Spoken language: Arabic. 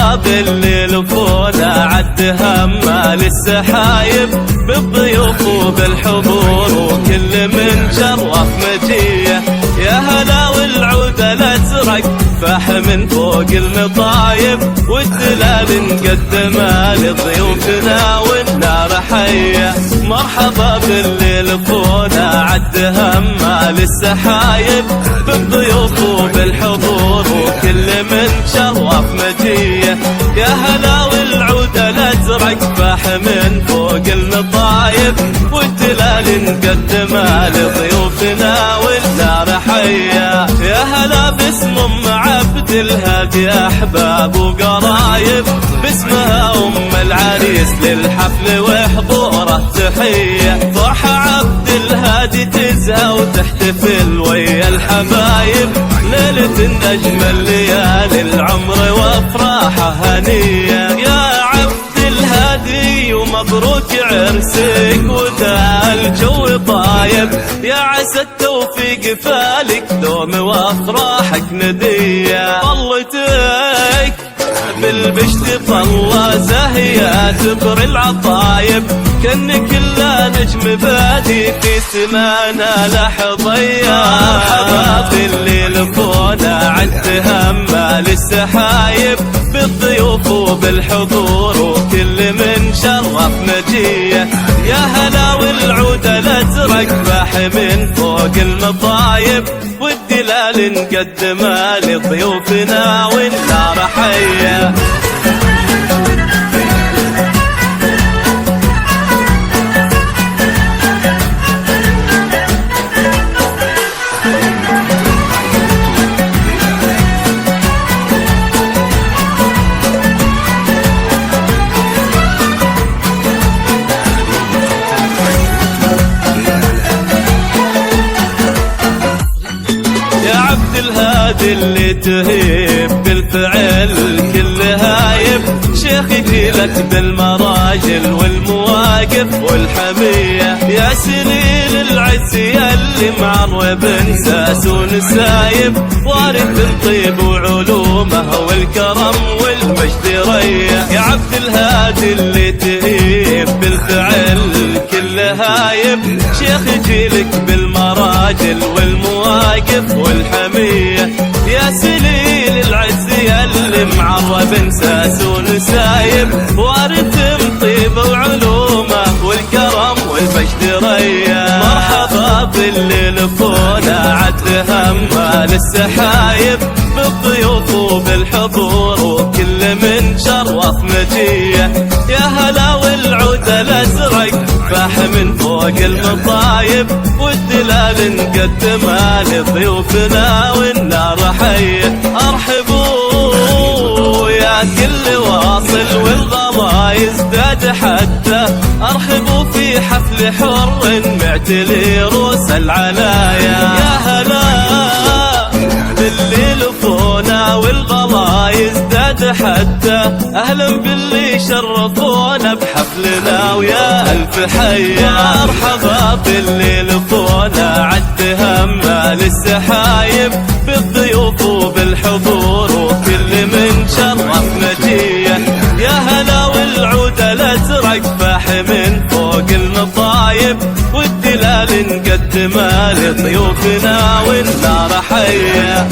مرحبا باللي لفونا عد همال السحايب بالضيوف وبالحضور وكل من شرف مجيه. يا هلا والعود الازرق فاح من فوق المطايب والدلال نقدمها لضيوفنا والنار حيه. مرحبا باللي لفونا عد همال السحايب بالضيوف وبالحضور وكل من شرف مجيه. يا هلا والعود الازرق فاح من فوق المطايب والدلال نقدمها لضيوفنا والنار حيه. يا هلا باسم ام عبد الهادي احباب وقرايب باسمها ام العريس للحفل وحضوره تحيه. ضحى عبد الهادي تزهى وتحتفل ويا الحبايب ليلة أجمل ليالي العمر وافراحه هنيه. يا عبد الهادي ومبروك عرسك ودا الجو طايب. يا عسى التوفيق فالك دوم وافراحك نديه. طلتك بالبشت طلة زاهية تبري العطايب كأنك كلا نجم بادي في سمانا لحظية. مرحبا باللي لفونا عد همال السحايب بالضيوف وبالحضور وكل من شرف مجيه. يا هلا والعود الازرق فاح من فوق المطايب والدلال نقدمها لضيوفنا والنار حيه. الهادي اللي تهيب بالفعل كل هايب شيخك لك بالمراجل والمواقف والحمية. يا سليل العز ياللي معرب انساس ونسايب وارث الطيب وعلومه والكرم والمجد ريه. يا عبد الهادي اللي تهيب بالفعل كل هايب شيخك لك بالمراجل والمواقف والحمية. يا سليل العز ياللي معرب انساس ونسايب وارث طيب وعلومه والكرم والمجد ريه. مرحبا باللي لفونا عد همال السحايب بالضيوف وبالحضور وكل من شرف مجيه. يا هلا والعود الازرق فاح من فوق المطايب والدلال نقدمها لضيوفنا والنار حيه. ارحبوا يا كل واصل والغلا يزداد حتى ارحبوا في حفل حر معتلي روس العلايا. يا هلا باللي لفونا والغلا يزداد حتى اهلا باللي شرفونا بحفلنا ويا الف حيه. مرحبا باللي لفونا عد همال السحايب بالضيوف وبالحضور وكل من شرف مجيه. يا هلا والعود الازرق فاح من فوق المطايب والدلال نقدمها لضيوفنا والنار حيه.